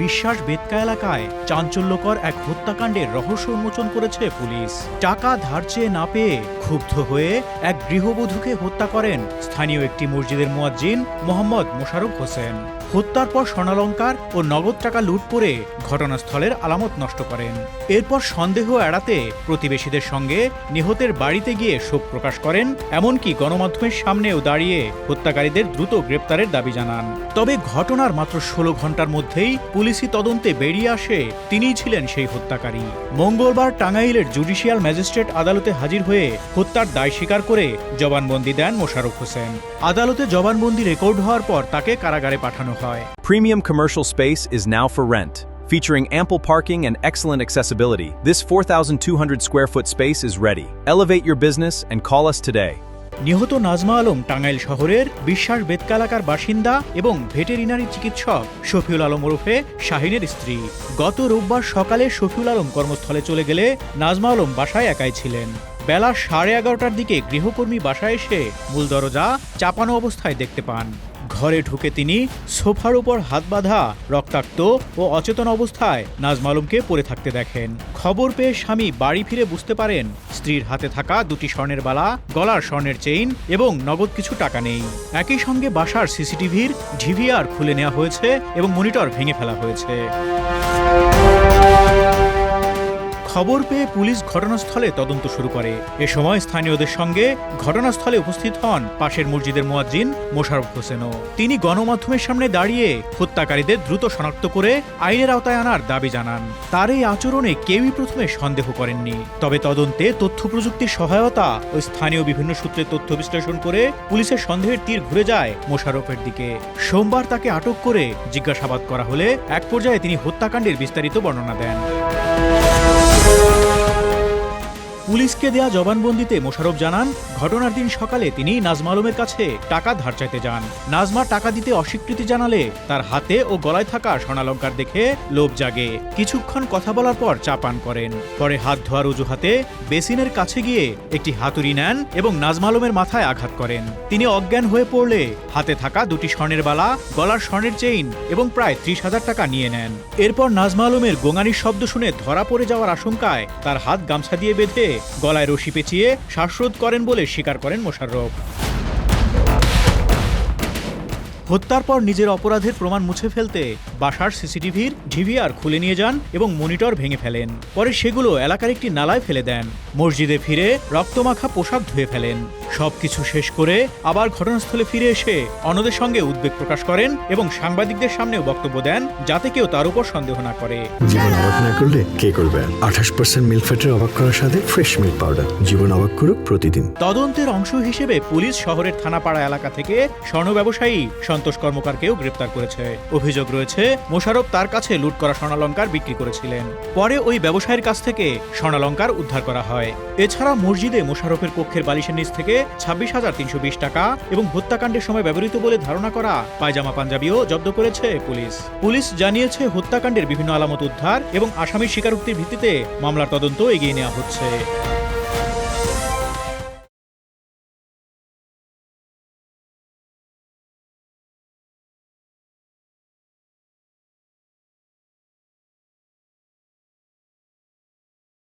বিশ্বাস বেতকা এলাকায় চাঞ্চল্যকর এক হত্যাকাণ্ডের রহস্য উন্মোচন করেছে পুলিশ। টাকা ধার চেয়ে না পেয়ে ক্ষুব্ধ হয়ে এক গৃহবধূকে হত্যা করেন স্থানীয় একটি মসজিদের মুয়াজ্জিন মোহাম্মদ মোশাররফ হোসেন। হত্যার পর স্বর্ণালংকার ও নগদ টাকা লুট করে ঘটনাস্থলের আলামত নষ্ট করেন। এরপর সন্দেহ এড়াতে প্রতিবেশীদের সঙ্গে নিহতের বাড়িতে গিয়ে শোক প্রকাশ করেন, এমনকি গণমাধ্যমের সামনেও দাঁড়িয়ে হত্যাকারীদের দ্রুত গ্রেপ্তারের দাবি জানান। তবে ঘটনার মাত্র 16 ঘন্টার মধ্যেই পুলিশি তদন্তে বেরিয়ে আসে তিনিই ছিলেন সেই হত্যাকারী। মঙ্গলবার টাঙ্গাইলের জুডিশিয়াল ম্যাজিস্ট্রেট আদালতে হাজির হয়ে হত্যার দায় স্বীকার করে জবানবন্দি দেন মোশাররফ হোসেন। আদালতে জবানবন্দি রেকর্ড হওয়ার পর তাকে কারাগারে পাঠানো হয়। Premium commercial space is now for rent. Featuring ample parking and excellent accessibility, this 4,200 square foot space is ready. Elevate your business and call us today. নিহত নাজমা আলম টাঙ্গাইল শহরের বিশ্বাস বেতকা এলাকার বাসিন্দা এবং ভেটেরিনারি চিকিৎসক শফিউল আলম ওরফে শাহিনের স্ত্রী। গত রোববার সকালে শফিউল আলম কর্মস্থলে চলে গেলে নাজমা আলম বাসায় একাই ছিলেন। বেলা 11:30টার দিকে গৃহকর্মী বাসায় এসে মূল দরজা চাপানো অবস্থায় দেখতে পান। ঘরে ঢুকে তিনি সোফার উপর হাত বাঁধা, রক্তাক্ত ও অচেতন অবস্থায় নাজমা আলমকে পড়ে থাকতে দেখেন। খবর পেয়ে স্বামী বাড়ি ফিরে বুঝতে পারেন স্ত্রীর হাতে থাকা দুটি স্বর্ণের বালা, গলার স্বর্ণের চেইন এবং নগদ কিছু টাকা নেই। একই সঙ্গে বাসার সিসিটিভির ডিভিআর খুলে নেওয়া হয়েছে এবং মনিটর ভেঙে ফেলা হয়েছে। খবর পেয়ে পুলিশ ঘটনাস্থলে তদন্ত শুরু করে। এ সময় স্থানীয়দের সঙ্গে ঘটনাস্থলে উপস্থিত হন পাশের মসজিদের মুয়াজ্জিন মোশাররফ হোসেনও। তিনি গণমাধ্যমের সামনে দাঁড়িয়ে হত্যাকারীদের দ্রুত শনাক্ত করে আইনের আওতায় আনার দাবি জানান। তার এই আচরণে কেউই প্রথমে সন্দেহ করেননি। তবে তদন্তে তথ্য প্রযুক্তির সহায়তা ও স্থানীয় বিভিন্ন সূত্রে তথ্য বিশ্লেষণ করে পুলিশের সন্দেহের তীর ঘুরে যায় মোশাররফের দিকে। সোমবার তাকে আটক করে জিজ্ঞাসাবাদ করা হলে এক পর্যায়ে তিনি হত্যাকাণ্ডের বিস্তারিত বর্ণনা দেন। পুলিশকে দেয়া জবানবন্দিতে মোশাররফ জানান, ঘটনার দিন সকালে তিনি নাজমা আলমের কাছে টাকা ধার চাইতে যান। নাজমা টাকা দিতে অস্বীকৃতি জানালে তার হাতে ও গলায় থাকা স্বর্ণালংকার দেখে লোভ জাগে। কিছুক্ষণ কথা বলার পর চা পান করেন। পরে হাত ধোয়ার অজুহাতে বেসিনের কাছে গিয়ে একটি হাতুড়ি নেন এবং নাজমা আলমের মাথায় আঘাত করেন। তিনি অজ্ঞান হয়ে পড়লে হাতে থাকা দুটি স্বর্ণের বালা, গলার স্বর্ণের চেইন এবং প্রায় 30,000 টাকা নিয়ে নেন। এরপর নাজমা আলমের গোঙানির শব্দ শুনে ধরা পড়ে যাওয়ার আশঙ্কায় তার হাত গামছা দিয়ে বেঁধে গলায় রশি পেঁচিয়ে শ্বাসরোধ করেন বলে স্বীকার করেন মোশাররফ। হত্যার পর নিজের অপরাধের প্রমাণ মুছে ফেলতে বাসার সিসিটিভির ডিভিআর খুলে নিয়ে যান এবং মনিটর ভেঙে ফেলেন। পরে সেগুলো এলাকার একটি নালায় ফেলে দেন। মসজিদে ফিরে রক্তমাখা পোশাক ধুয়ে ফেলেন। সবকিছু শেষ করে আবার ঘটনাস্থলে ফিরে এসে অন্যদের সঙ্গে উদ্বেগ প্রকাশ করেন এবং সাংবাদিকদের সামনেও বক্তব্য দেন, যাতে কেউ তার উপর সন্দেহ না করে। জীবন অবাক না করলে কে করবে? 28% মিল্ক ফ্যাটের অবাক করার সাথে ফ্রেশ মিল্ক পাউডার। জীবন অবাক করুক প্রতিদিন। তদন্তের অংশ হিসেবে পুলিশ শহরের থানাপাড়া এলাকা থেকে স্বর্ণ ব্যবসায়ী সন্তোষ কর্মকারকেও গ্রেপ্তার করেছে। অভিযোগ রয়েছে মোশাররফ তার কাছে লুট করা স্বর্ণালংকার বিক্রি করেছিলেন। পরে ওই ব্যবসায়ীর কাছ থেকে স্বর্ণালংকার উদ্ধার করা হয়। এছাড়া মসজিদে মোশাররফের কক্ষের বালিশের নিচ থেকে 26,320 টাকা এবং হত্যাকাণ্ডের সময় ব্যবহৃত বলে ধারণা করা পায়জামা পাঞ্জাবিও জব্দ করেছে পুলিশ। পুলিশ জানিয়েছে হত্যাকাণ্ডের বিভিন্ন আলামত উদ্ধার এবং আসামির স্বীকারোক্তির ভিত্তিতে মামলার তদন্ত এগিয়ে নেওয়া হচ্ছে।